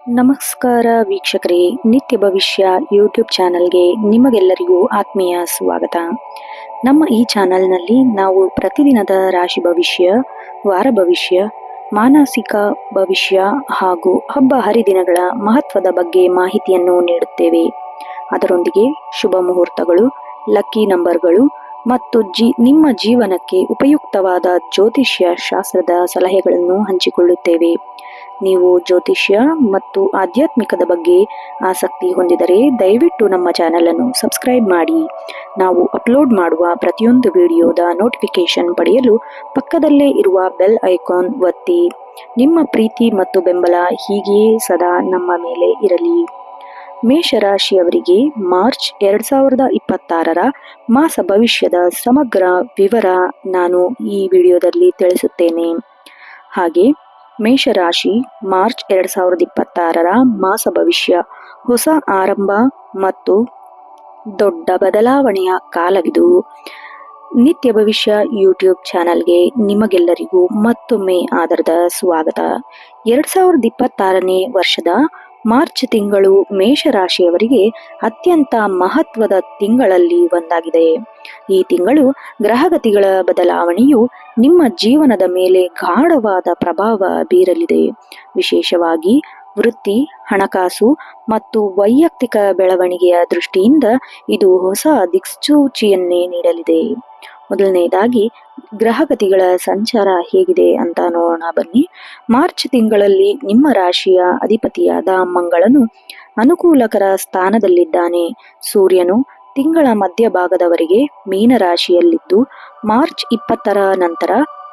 ನಮಸ್ಕಾರ ವೀಕ್ಷಕರೇ, ನಿತ್ಯ ಭವಿಷ್ಯ ಯೂಟ್ಯೂಬ್ ಚಾನಲ್ಗೆ ನಿಮಗೆಲ್ಲರಿಗೂ ಆತ್ಮೀಯ ಸ್ವಾಗತ. ನಮ್ಮ ಈ ಚಾನಲ್ನಲ್ಲಿ ನಾವು ಪ್ರತಿದಿನದ ರಾಶಿ ಭವಿಷ್ಯ, ವಾರ ಭವಿಷ್ಯ, ಮಾನಸಿಕ ಭವಿಷ್ಯ ಹಾಗೂ ಹಬ್ಬ ಹರಿದಿನಗಳ ಮಹತ್ವದ ಬಗ್ಗೆ ಮಾಹಿತಿಯನ್ನು ನೀಡುತ್ತೇವೆ. ಅದರೊಂದಿಗೆ ಶುಭ ಮುಹೂರ್ತಗಳು, ಲಕ್ಕಿ ನಂಬರ್ಗಳು ಮತ್ತು ನಿಮ್ಮ ಜೀವನಕ್ಕೆ ಉಪಯುಕ್ತವಾದ ಜ್ಯೋತಿಷ್ಯ ಶಾಸ್ತ್ರದ ಸಲಹೆಗಳನ್ನು ಹಂಚಿಕೊಳ್ಳುತ್ತೇವೆ. ನೀವು ಜ್ಯೋತಿಷ್ಯ ಮತ್ತು ಆಧ್ಯಾತ್ಮಿಕದ ಬಗ್ಗೆ ಆಸಕ್ತಿ ಹೊಂದಿದರೆ ದಯವಿಟ್ಟು ನಮ್ಮ ಚಾನಲನ್ನು ಸಬ್ಸ್ಕ್ರೈಬ್ ಮಾಡಿ. ನಾವು ಅಪ್ಲೋಡ್ ಮಾಡುವ ಪ್ರತಿಯೊಂದು ವಿಡಿಯೋದ ನೋಟಿಫಿಕೇಶನ್ ಪಡೆಯಲು ಪಕ್ಕದಲ್ಲೇ ಇರುವ ಬೆಲ್ ಐಕಾನ್ ಒತ್ತಿ. ನಿಮ್ಮ ಪ್ರೀತಿ ಮತ್ತು ಬೆಂಬಲ ಹೀಗೆಯೇ ಸದಾ ನಮ್ಮ ಮೇಲೆ ಇರಲಿ. ಮೇಷರಾಶಿಯವರಿಗೆ ಮಾರ್ಚ್ 2026ರ ಮಾಸ ಭವಿಷ್ಯದ ಸಮಗ್ರ ವಿವರ ನಾನು ಈ ವಿಡಿಯೋದಲ್ಲಿ ತಿಳಿಸುತ್ತೇನೆ. ಹಾಗೆ ಮೇಷರಾಶಿ ಮಾರ್ಚ್ 2026ರ ಮಾಸ ಭವಿಷ್ಯ ಹೊಸ ಆರಂಭ ಮತ್ತು ದೊಡ್ಡ ಬದಲಾವಣೆಯ ಕಾಲವಿದು. ನಿತ್ಯ ಭವಿಷ್ಯ ಯೂಟ್ಯೂಬ್ ಚಾನಲ್ಗೆ ನಿಮಗೆಲ್ಲರಿಗೂ ಮತ್ತೊಮ್ಮೆ ಆದರದ ಸ್ವಾಗತ. 2026ನೇ ವರ್ಷದ ಮಾರ್ಚ್ ತಿಂಗಳು ಮೇಷರಾಶಿಯವರಿಗೆ ಅತ್ಯಂತ ಮಹತ್ವದ ತಿಂಗಳಲ್ಲಿ ಒಂದಾಗಿದೆ. ಈ ತಿಂಗಳು ಗ್ರಹಗತಿಗಳ ಬದಲಾವಣೆಯು ನಿಮ್ಮ ಜೀವನದ ಮೇಲೆ ಗಾಢವಾದ ಪ್ರಭಾವ ಬೀರಲಿದೆ. ವಿಶೇಷವಾಗಿ ವೃತ್ತಿ, ಹಣಕಾಸು ಮತ್ತು ವೈಯಕ್ತಿಕ ಬೆಳವಣಿಗೆಯ ದೃಷ್ಟಿಯಿಂದ ಇದು ಹೊಸ ದಿಕ್ಸೂಚಿಯನ್ನೇ ನೀಡಲಿದೆ. ಮೊದಲನೆಯದಾಗಿ ಗ್ರಹಗತಿಗಳ ಸಂಚಾರ ಹೇಗಿದೆ ಅಂತ ನೋಡೋಣ ಬನ್ನಿ. ಮಾರ್ಚ್ ತಿಂಗಳಲ್ಲಿ ನಿಮ್ಮ ರಾಶಿಯ ಅಧಿಪತಿಯಾದ ಮಂಗಳನು ಅನುಕೂಲಕರ ಸ್ಥಾನದಲ್ಲಿದ್ದಾನೆ. ಸೂರ್ಯನು ತಿಂಗಳ ಮಧ್ಯಭಾಗದವರೆಗೆ ಮೀನರಾಶಿಯಲ್ಲಿದ್ದು ಮಾರ್ಚ್ 20ರ ನಂತರ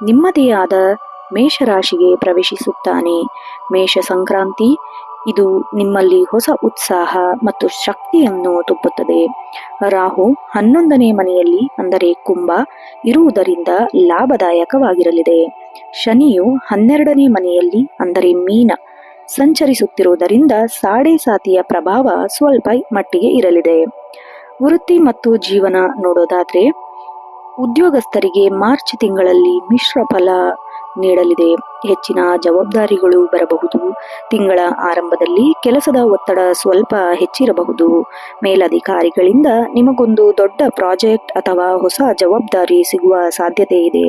ನಿಮ್ಮದೇ ಆದ ಮೇಷರಾಶಿಗೆ ಪ್ರವೇಶಿಸುತ್ತಾನೆ. ಮೇಷ ಸಂಕ್ರಾಂತಿ ಇದು ನಿಮ್ಮಲ್ಲಿ ಹೊಸ ಉತ್ಸಾಹ ಮತ್ತು ಶಕ್ತಿಯನ್ನು ತುಂಬುತ್ತದೆ. ರಾಹು 11ನೇ ಮನೆಯಲ್ಲಿ ಅಂದರೆ ಕುಂಭ ಇರುವುದರಿಂದ ಲಾಭದಾಯಕವಾಗಿರಲಿದೆ. ಶನಿಯು 12ನೇ ಮನೆಯಲ್ಲಿ ಅಂದರೆ ಮೀನ ಸಂಚರಿಸುತ್ತಿರುವುದರಿಂದ ಸಾಡೆ ಸಾತಿಯ ಪ್ರಭಾವ ಸ್ವಲ್ಪ ಮಟ್ಟಿಗೆ ಇರಲಿದೆ. ವೃತ್ತಿ ಮತ್ತು ಜೀವನ ನೋಡೋದಾದ್ರೆ ಉದ್ಯೋಗಸ್ಥರಿಗೆ ಮಾರ್ಚ್ ತಿಂಗಳಲ್ಲಿ ಮಿಶ್ರ ಫಲ ನೀಡಲಿದೆ. ಹೆಚ್ಚಿನ ಜವಾಬ್ದಾರಿಗಳು ಬರಬಹುದು. ತಿಂಗಳ ಆರಂಭದಲ್ಲಿ ಕೆಲಸದ ಒತ್ತಡ ಸ್ವಲ್ಪ ಹೆಚ್ಚಿರಬಹುದು. ಮೇಲಧಿಕಾರಿಗಳಿಂದ ನಿಮಗೊಂದು ದೊಡ್ಡ ಪ್ರಾಜೆಕ್ಟ್ ಅಥವಾ ಹೊಸ ಜವಾಬ್ದಾರಿ ಸಿಗುವ ಸಾಧ್ಯತೆ ಇದೆ.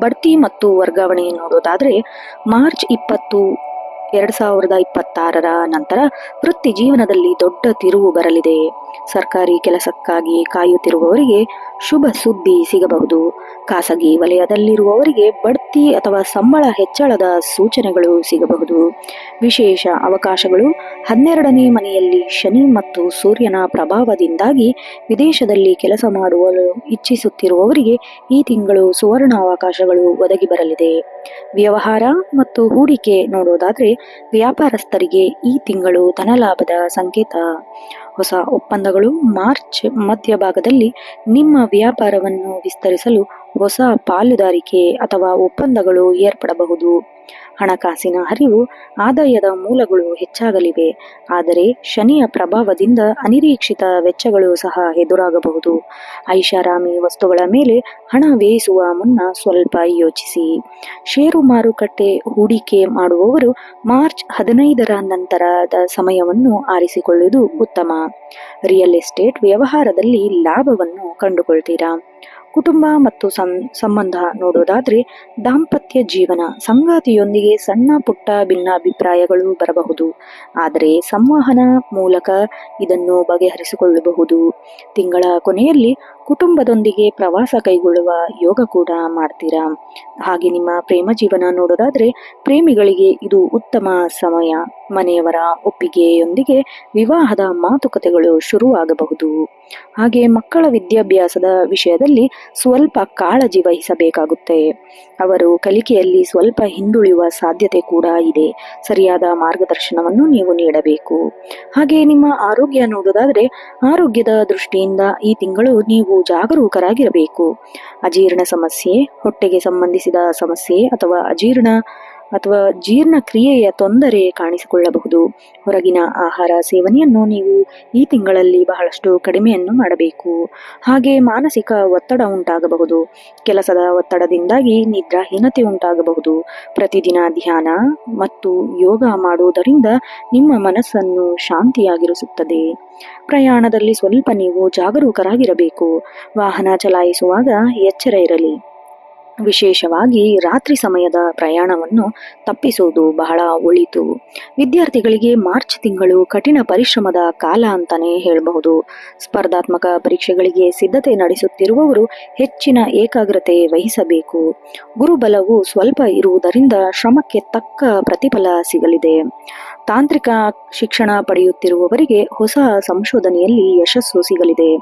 ಬಡ್ತಿ ಮತ್ತು ವರ್ಗಾವಣೆ ನೋಡೋದಾದ್ರೆ ಮಾರ್ಚ್ 20, 2026ರ ನಂತರ ವೃತ್ತಿ ಜೀವನದಲ್ಲಿ ದೊಡ್ಡ ತಿರುವು ಬರಲಿದೆ. ಸರ್ಕಾರಿ ಕೆಲಸಕ್ಕಾಗಿ ಕಾಯುತ್ತಿರುವವರಿಗೆ ಶುಭ ಸುದ್ದಿ ಸಿಗಬಹುದು. ಖಾಸಗಿ ವಲಯದಲ್ಲಿರುವವರಿಗೆ ಬಡ್ತಿ ಅಥವಾ ಸಂಬಳ ಹೆಚ್ಚಳದ ಸೂಚನೆಗಳು ಸಿಗಬಹುದು. ವಿಶೇಷ ಅವಕಾಶಗಳು 12ನೇ ಮನೆಯಲ್ಲಿ ಶನಿ ಮತ್ತು ಸೂರ್ಯನ ಪ್ರಭಾವದಿಂದಾಗಿ ವಿದೇಶದಲ್ಲಿ ಕೆಲಸ ಮಾಡಲು ಇಚ್ಛಿಸುತ್ತಿರುವವರಿಗೆ ಈ ತಿಂಗಳು ಸುವರ್ಣ ಅವಕಾಶಗಳು ಒದಗಿ ಬರಲಿದೆ. ವ್ಯವಹಾರ ಮತ್ತು ಹೂಡಿಕೆ ನೋಡೋದಾದ್ರೆ ವ್ಯಾಪಾರಸ್ಥರಿಗೆ ಈ ತಿಂಗಳು ಧನಲಾಭದ ಸಂಕೇತ. ಹೊಸ ಒಪ್ಪಂದಗಳು ಮಾರ್ಚ್ ಮಧ್ಯಭಾಗದಲ್ಲಿ ನಿಮ್ಮ ವ್ಯಾಪಾರವನ್ನು ವಿಸ್ತರಿಸಲು ಹೊಸ ಪಾಲುದಾರಿಕೆ ಅಥವಾ ಒಪ್ಪಂದಗಳು ಏರ್ಪಡಬಹುದು. ಹಣಕಾಸಿನ ಹರಿವು, ಆದಾಯದ ಮೂಲಗಳು ಹೆಚ್ಚಾಗಲಿವೆ. ಆದರೆ ಶನಿಯ ಪ್ರಭಾವದಿಂದ ಅನಿರೀಕ್ಷಿತ ವೆಚ್ಚಗಳು ಸಹ ಎದುರಾಗಬಹುದು. ಐಷಾರಾಮಿ ವಸ್ತುಗಳ ಮೇಲೆ ಹಣ ವ್ಯಯಿಸುವ ಮುನ್ನ ಸ್ವಲ್ಪ ಯೋಚಿಸಿ. ಷೇರು ಮಾರುಕಟ್ಟೆ ಹೂಡಿಕೆ ಮಾಡುವವರು ಮಾರ್ಚ್ 15ರ ನಂತರದ ಸಮಯವನ್ನು ಆರಿಸಿಕೊಳ್ಳುವುದು ಉತ್ತಮ. ರಿಯಲ್ ಎಸ್ಟೇಟ್ ವ್ಯವಹಾರದಲ್ಲಿ ಲಾಭವನ್ನು ಕಂಡುಕೊಳ್ತೀರಾ. ಕುಟುಂಬ ಮತ್ತು ಸಂಬಂಧ ನೋಡೋದಾದ್ರೆ ದಾಂಪತ್ಯ ಜೀವನ, ಸಂಗಾತಿಯೊಂದಿಗೆ ಸಣ್ಣ ಪುಟ್ಟ ಭಿನ್ನಾಭಿಪ್ರಾಯಗಳು ಬರಬಹುದು. ಆದರೆ ಸಂವಹನ ಮೂಲಕ ಇದನ್ನು ಬಗೆಹರಿಸಿಕೊಳ್ಳಬಹುದು. ತಿಂಗಳ ಕೊನೆಯಲ್ಲಿ ಕುಟುಂಬದೊಂದಿಗೆ ಪ್ರವಾಸ ಕೈಗೊಳ್ಳುವ ಯೋಗ ಕೂಡ ಮಾಡ್ತೀರಾ. ಹಾಗೆ ನಿಮ್ಮ ಪ್ರೇಮ ಜೀವನ ನೋಡೋದಾದ್ರೆ ಪ್ರೇಮಿಗಳಿಗೆ ಇದು ಉತ್ತಮ ಸಮಯ. ಮನೆಯವರ ಒಪ್ಪಿಗೆಯೊಂದಿಗೆ ವಿವಾಹದ ಮಾತುಕತೆಗಳು ಶುರುವಾಗಬಹುದು. ಹಾಗೆ ಮಕ್ಕಳ ವಿದ್ಯಾಭ್ಯಾಸದ ವಿಷಯದಲ್ಲಿ ಸ್ವಲ್ಪ ಕಾಳಜಿ ವಹಿಸಬೇಕಾಗುತ್ತೆ. ಅವರು ಕಲಿಕೆಯಲ್ಲಿ ಸ್ವಲ್ಪ ಹಿಂದುಳಿಯುವ ಸಾಧ್ಯತೆ ಕೂಡ ಇದೆ. ಸರಿಯಾದ ಮಾರ್ಗದರ್ಶನವನ್ನು ನೀವು ನೀಡಬೇಕು. ಹಾಗೆ ನಿಮ್ಮ ಆರೋಗ್ಯ ನೋಡೋದಾದ್ರೆ ಆರೋಗ್ಯದ ದೃಷ್ಟಿಯಿಂದ ಈ ತಿಂಗಳು ನೀವು ಜಾಗರೂಕರಾಗಿರಬೇಕು. ಅಜೀರ್ಣ ಸಮಸ್ಯೆ, ಹೊಟ್ಟೆಗೆ ಸಂಬಂಧಿಸಿದ ಸಮಸ್ಯೆ ಅಥವಾ ಅಜೀರ್ಣ ಅಥವಾ ಜೀರ್ಣಕ್ರಿಯೆಯ ತೊಂದರೆ ಕಾಣಿಸಿಕೊಳ್ಳಬಹುದು. ಹೊರಗಿನ ಆಹಾರ ಸೇವನೆಯನ್ನು ನೀವು ಈ ತಿಂಗಳಲ್ಲಿ ಬಹಳಷ್ಟು ಕಡಿಮೆಯನ್ನು ಮಾಡಬೇಕು. ಹಾಗೆ ಮಾನಸಿಕ ಒತ್ತಡ ಉಂಟಾಗಬಹುದು. ಕೆಲಸದ ಒತ್ತಡದಿಂದಾಗಿ ನಿದ್ರಾಹೀನತೆ ಉಂಟಾಗಬಹುದು. ಪ್ರತಿದಿನ ಧ್ಯಾನ ಮತ್ತು ಯೋಗ ಮಾಡುವುದರಿಂದ ನಿಮ್ಮ ಮನಸ್ಸನ್ನು ಶಾಂತಿಯಾಗಿರಿಸುತ್ತದೆ. ಪ್ರಯಾಣದಲ್ಲಿ ಸ್ವಲ್ಪ ನೀವು ಜಾಗರೂಕರಾಗಿರಬೇಕು. ವಾಹನ ಚಲಾಯಿಸುವಾಗ ಎಚ್ಚರ ಇರಲಿ. ವಿಶೇಷವಾಗಿ ರಾತ್ರಿ ಸಮಯದ ಪ್ರಯಾಣವನ್ನು ತಪ್ಪಿಸುವುದು ಬಹಳ ಒಳಿತು. ವಿದ್ಯಾರ್ಥಿಗಳಿಗೆ ಮಾರ್ಚ್ ತಿಂಗಳು ಕಠಿಣ ಪರಿಶ್ರಮದ ಕಾಲ ಅಂತಾನೆ ಹೇಳಬಹುದು. ಸ್ಪರ್ಧಾತ್ಮಕ ಪರೀಕ್ಷೆಗಳಿಗೆ ಸಿದ್ಧತೆ ನಡೆಸುತ್ತಿರುವವರು ಹೆಚ್ಚಿನ ಏಕಾಗ್ರತೆ ವಹಿಸಬೇಕು. ಗುರುಬಲವು ಸ್ವಲ್ಪ ಇರುವುದರಿಂದ ಶ್ರಮಕ್ಕೆ ತಕ್ಕ ಪ್ರತಿಫಲ ಸಿಗಲಿದೆ. ತಾಂತ್ರಿಕ ಶಿಕ್ಷಣ ಪಡೆಯುತ್ತಿರುವವರಿಗೆ ಹೊಸ ಸಂಶೋಧನೆಯಲ್ಲಿ ಯಶಸ್ಸು ಸಿಗಲಿದೆ.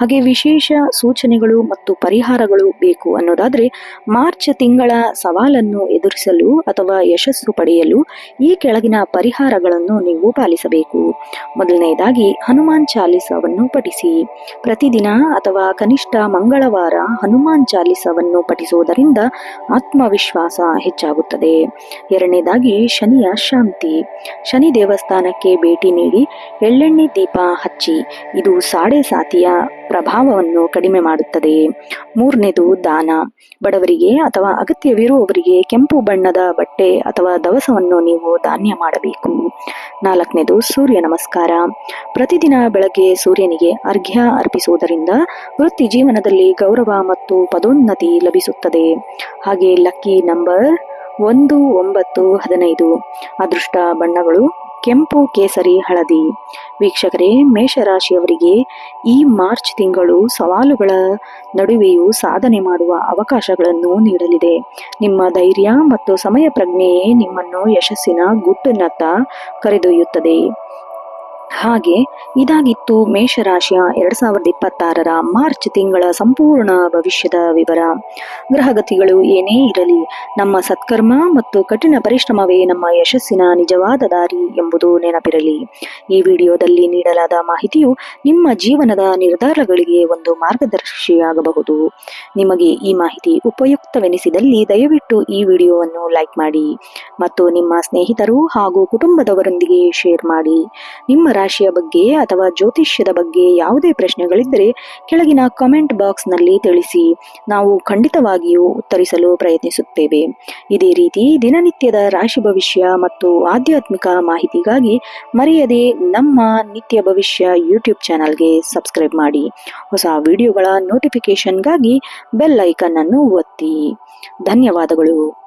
ಹಾಗೆ ವಿಶೇಷ ಸೂಚನೆಗಳು ಮತ್ತು ಪರಿಹಾರಗಳು ಬೇಕು ಅನ್ನೋದಾದ್ರೆ ಮಾರ್ಚ್ ತಿಂಗಳ ಸವಾಲನ್ನು ಎದುರಿಸಲು ಅಥವಾ ಯಶಸ್ಸು ಪಡೆಯಲು ಈ ಕೆಳಗಿನ ಪರಿಹಾರಗಳನ್ನು ನೀವು ಪಾಲಿಸಬೇಕು. ಮೊದಲನೆಯದಾಗಿ ಹನುಮಾನ್ ಚಾಲಿಸವನ್ನು ಪಠಿಸಿ. ಪ್ರತಿದಿನ ಅಥವಾ ಕನಿಷ್ಠ ಮಂಗಳವಾರ ಹನುಮಾನ್ ಚಾಲಿಸವನ್ನು ಪಠಿಸುವುದರಿಂದ ಆತ್ಮವಿಶ್ವಾಸ ಹೆಚ್ಚಾಗುತ್ತದೆ. ಎರಡನೇದಾಗಿ ಶನಿಯ ಶಾಂತಿ. ಶನಿ ದೇವಸ್ಥಾನಕ್ಕೆ ಭೇಟಿ ನೀಡಿ ಎಳ್ಳೆಣ್ಣೆ ದೀಪ ಹಚ್ಚಿ. ಇದು ಸಾಡೆ ಸಾತಿಯ ಪ್ರಭಾವವನ್ನು ಕಡಿಮೆ ಮಾಡುತ್ತದೆ. ಮೂರನೇದು ದಾನ. ಬಡವರಿಗೆ ಅಥವಾ ಅಗತ್ಯವಿರುವವರಿಗೆ ಕೆಂಪು ಬಣ್ಣದ ಬಟ್ಟೆ ಅಥವಾ ದವಸವನ್ನು ನೀವು ದಾನ ಮಾಡಬೇಕು. ನಾಲ್ಕನೇದು ಸೂರ್ಯ ನಮಸ್ಕಾರ. ಪ್ರತಿದಿನ ಬೆಳಗ್ಗೆ ಸೂರ್ಯನಿಗೆ ಅರ್ಘ್ಯ ಅರ್ಪಿಸುವುದರಿಂದ ವೃತ್ತಿ ಜೀವನದಲ್ಲಿ ಗೌರವ ಮತ್ತು ಪದೋನ್ನತಿ ಲಭಿಸುತ್ತದೆ. ಹಾಗೆ ಲಕ್ಕಿ ನಂಬರ್ 1, 9, 15. ಅದೃಷ್ಟ ಬಣ್ಣಗಳು ಕೆಂಪು, ಕೇಸರಿ, ಹಳದಿ. ವೀಕ್ಷಕರೇ, ಮೇಷರಾಶಿಯವರಿಗೆ ಈ ಮಾರ್ಚ್ ತಿಂಗಳು ಸವಾಲುಗಳ ನಡುವೆಯೂ ಸಾಧನೆ ಮಾಡುವ ಅವಕಾಶಗಳನ್ನು ನೀಡಲಿದೆ. ನಿಮ್ಮ ಧೈರ್ಯ ಮತ್ತು ಸಮಯ ಪ್ರಜ್ಞೆಯೇ ನಿಮ್ಮನ್ನು ಯಶಸ್ಸಿನ ಗುಟ್ಟಿನತ್ತ ಕರೆದೊಯ್ಯುತ್ತದೆ. ಹಾಗೆ ಇದಾಗಿತ್ತು ಮೇಷರಾಶಿಯ 2026ರ ಮಾರ್ಚ್ ತಿಂಗಳ ಸಂಪೂರ್ಣ ಭವಿಷ್ಯದ ವಿವರ. ಗ್ರಹಗತಿಗಳು ಏನೇ ಇರಲಿ, ನಮ್ಮ ಸತ್ಕರ್ಮ ಮತ್ತು ಕಠಿಣ ಪರಿಶ್ರಮವೇ ನಮ್ಮ ಯಶಸ್ಸಿನ ನಿಜವಾದ ದಾರಿ ಎಂಬುದು ನೆನಪಿರಲಿ. ಈ ವಿಡಿಯೋದಲ್ಲಿ ನೀಡಲಾದ ಮಾಹಿತಿಯು ನಿಮ್ಮ ಜೀವನದ ನಿರ್ಧಾರಗಳಿಗೆ ಒಂದು ಮಾರ್ಗದರ್ಶಿಯಾಗಬಹುದು. ನಿಮಗೆ ಈ ಮಾಹಿತಿ ಉಪಯುಕ್ತವೆನಿಸಿದಲ್ಲಿ ದಯವಿಟ್ಟು ಈ ವಿಡಿಯೋವನ್ನು ಲೈಕ್ ಮಾಡಿ ಮತ್ತು ನಿಮ್ಮ ಸ್ನೇಹಿತರು ಹಾಗೂ ಕುಟುಂಬದವರೊಂದಿಗೆ ಶೇರ್ ಮಾಡಿ. ನಿಮ್ಮ ರಾಶಿಯ ಬಗ್ಗೆ ಅಥವಾ ಜ್ಯೋತಿಷ್ಯದ ಬಗ್ಗೆ ಯಾವುದೇ ಪ್ರಶ್ನೆಗಳಿದ್ದರೆ ಕೆಳಗಿನ ಕಾಮೆಂಟ್ ಬಾಕ್ಸ್ನಲ್ಲಿ ತಿಳಿಸಿ. ನಾವು ಖಂಡಿತವಾಗಿಯೂ ಉತ್ತರಿಸಲು ಪ್ರಯತ್ನಿಸುತ್ತೇವೆ. ಇದೇ ರೀತಿ ದಿನನಿತ್ಯದ ರಾಶಿ ಭವಿಷ್ಯ ಮತ್ತು ಆಧ್ಯಾತ್ಮಿಕ ಮಾಹಿತಿಗಾಗಿ ಮರೆಯದೆ ನಮ್ಮ ನಿತ್ಯ ಭವಿಷ್ಯ ಯೂಟ್ಯೂಬ್ ಚಾನಲ್ಗೆ ಸಬ್ಸ್ಕ್ರೈಬ್ ಮಾಡಿ. ಹೊಸ ವಿಡಿಯೋಗಳ ನೋಟಿಫಿಕೇಶನ್ಗಾಗಿ ಬೆಲ್ ಐಕನ್ ಅನ್ನು ಒತ್ತಿ. ಧನ್ಯವಾದಗಳು.